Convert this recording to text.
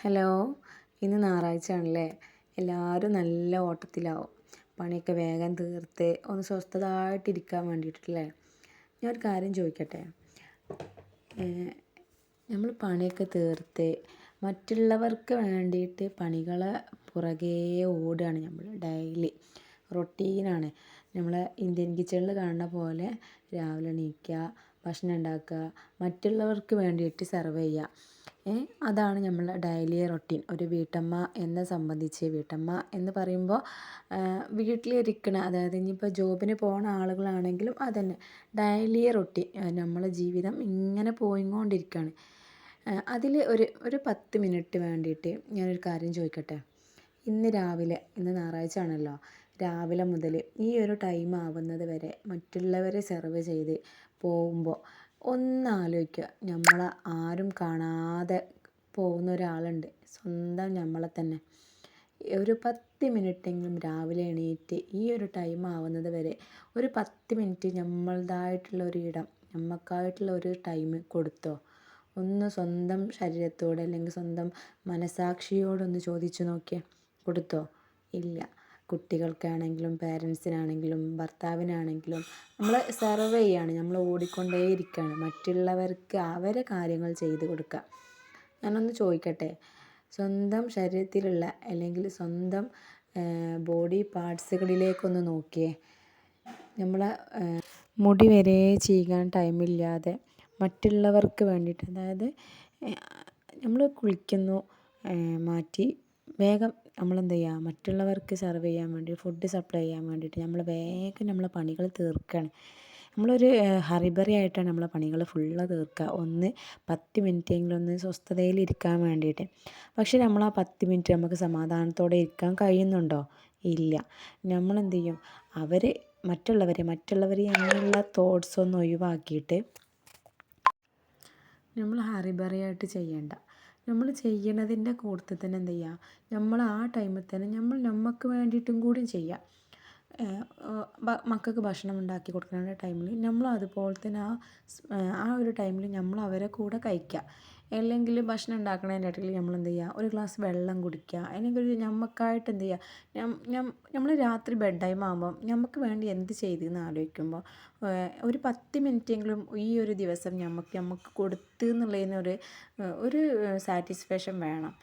Hello, ഇന്ന് ഞായറാഴ്ചയാണല്ലേ. എല്ലാവരും നല്ല ഓട്ടത്തിലാവും. പണിയൊക്കെ വേഗം തീർത്ത് ഒന്ന് സ്വസ്ഥമായിട്ടിരിക്കാൻ വേണ്ടിയിട്ടല്ലേ. ഞാനൊരു കാര്യം ചോദിക്കട്ടെ. നമ്മൾ പണിയൊക്കെ തീർത്ത് മറ്റുള്ളവർക്ക് വേണ്ടിയിട്ട് പണികളെ പുറകേ ഓടുകയാണ് നമ്മൾ. ഡെയിലി റൊട്ടീനാണ്. നമ്മൾ ഇന്ത്യൻ കിച്ചണിൽ കാണുന്ന പോലെ രാവിലെ എണീക്കുക, ഭക്ഷണം ഉണ്ടാക്കുക, മറ്റുള്ളവർക്ക് വേണ്ടിയിട്ട് സെർവ് ചെയ്യുക. അതാണ് നമ്മളെ ഡെയിലി റൊട്ടീൻ. ഒരു വീട്ടമ്മ എന്നെ സംബന്ധിച്ച്, വീട്ടമ്മ എന്ന് പറയുമ്പോൾ വീട്ടിലിരിക്കണ, അതായത് ഇനിയിപ്പോൾ ജോബിന് പോകുന്ന ആളുകളാണെങ്കിലും അതന്നെ ഡെയിലി റൊട്ടീൻ. നമ്മളെ ജീവിതം ഇങ്ങനെ പോയിക്കൊണ്ടിരിക്കുകയാണ്. അതിൽ ഒരു 10 മിനിറ്റ് വേണ്ടിയിട്ട് ഞാനൊരു കാര്യം ചോദിക്കട്ടെ. ഇന്ന് ഞായറാഴ്ച ആണല്ലോ, രാവിലെ മുതൽ ഈ ഒരു ടൈം ആവുന്നത് വരെ മറ്റുള്ളവരെ സെർവ് ചെയ്ത് പോകുമ്പോൾ ഒന്നാലോചിക്കുക. നമ്മളെ ആരും കാണാതെ പോകുന്ന ഒരാളുണ്ട്, സ്വന്തം നമ്മളെ തന്നെ. ഒരു 10 മിനിറ്റെങ്കിലും രാവിലെ എണീറ്റ് ഈ ഒരു ടൈം ആവുന്നത് വരെ ഒരു 10 മിനിറ്റ് നമ്മളുടേതായിട്ടുള്ള ഒരു ഇടം, നമുക്കായിട്ടുള്ള ഒരു ടൈം കൊടുത്തോ? ഒന്ന് സ്വന്തം ശരീരത്തോട് അല്ലെങ്കിൽ സ്വന്തം മനസാക്ഷിയോടൊന്ന് ചോദിച്ചു നോക്കിയേ. കൊടുത്തോ? ഇല്ല. കുട്ടികൾക്കാണെങ്കിലും പേരൻസിനാണെങ്കിലും ഭർത്താവിനാണെങ്കിലും നമ്മൾ സെർവ് ചെയ്യാണ്, നമ്മൾ ഓടിക്കൊണ്ടേയിരിക്കുകയാണ്. മറ്റുള്ളവർക്ക് അവരെ കാര്യങ്ങൾ ചെയ്ത് കൊടുക്കുക. ഞാനൊന്ന് ചോദിക്കട്ടെ, സ്വന്തം ശരീരത്തിലുള്ള അല്ലെങ്കിൽ സ്വന്തം ബോഡി പാർട്സുകളിലേക്കൊന്ന് നോക്കിയേ. നമ്മളെ മുടി വരെ ചീകാൻ ടൈമില്ലാതെ മറ്റുള്ളവർക്ക് വേണ്ടിയിട്ട്, അതായത് നമ്മൾ കുളിക്കുന്നു, മാറ്റി വേഗം നമ്മളെന്ത് ചെയ്യുക, മറ്റുള്ളവർക്ക് സെർവ് ചെയ്യാൻ വേണ്ടി, ഫുഡ് സപ്ലൈ ചെയ്യാൻ വേണ്ടിയിട്ട് നമ്മൾ വേഗം നമ്മളെ പണികൾ തീർക്കുകയാണ്. നമ്മളൊരു ഹറിബറി ആയിട്ടാണ് നമ്മളെ പണികൾ ഫുള്ള് തീർക്കുക. 10 മിനിറ്റെങ്കിലും ഒന്ന് സ്വസ്ഥതയിലിരിക്കാൻ വേണ്ടിയിട്ട്. പക്ഷെ നമ്മൾ ആ 10 മിനിറ്റ് നമുക്ക് സമാധാനത്തോടെ ഇരിക്കാൻ കഴിയുന്നുണ്ടോ? ഇല്ല. നമ്മളെന്ത് ചെയ്യും, മറ്റുള്ളവർ എന്നുള്ള തോട്ട്സ് ഒന്ന് ഒഴിവാക്കിയിട്ട് നമ്മൾ ഹറിബറിയായിട്ട് ചെയ്യണ്ട. നമ്മൾ ചെയ്യണതിൻ്റെ കൂട്ടത്തിൽ തന്നെ എന്ത് ചെയ്യുക, നമ്മൾ ആ ടൈമിൽ തന്നെ നമുക്ക് വേണ്ടിയിട്ടും കൂടി ചെയ്യുക. മക്കൾക്ക് ഭക്ഷണം ഉണ്ടാക്കി കൊടുക്കുന്ന ടൈമിൽ നമ്മൾ അതുപോലെ തന്നെ ആ ഒരു ടൈമിൽ നമ്മൾ അവരെ കൂടെ കഴിക്കുക. അല്ലെങ്കിൽ ഭക്ഷണം ഉണ്ടാക്കുന്നതിൻ്റെ ഇടയിൽ നമ്മൾ എന്ത് ചെയ്യുക, ഒരു ഗ്ലാസ് വെള്ളം കുടിക്കുക. അല്ലെങ്കിൽ നമുക്കായിട്ട് എന്ത് ചെയ്യുക, നമ്മൾ രാത്രി ബെഡ് ടൈം ആകുമ്പം നമുക്ക് വേണ്ടി എന്ത് ചെയ്തെന്ന് ആലോചിക്കുമ്പോൾ ഒരു 10 മിനിറ്റെങ്കിലും ഈ ഒരു ദിവസം നമുക്ക് കൊടുത്തു എന്നുള്ളതിന് ഒരു സാറ്റിസ്ഫാക്ഷൻ വേണം.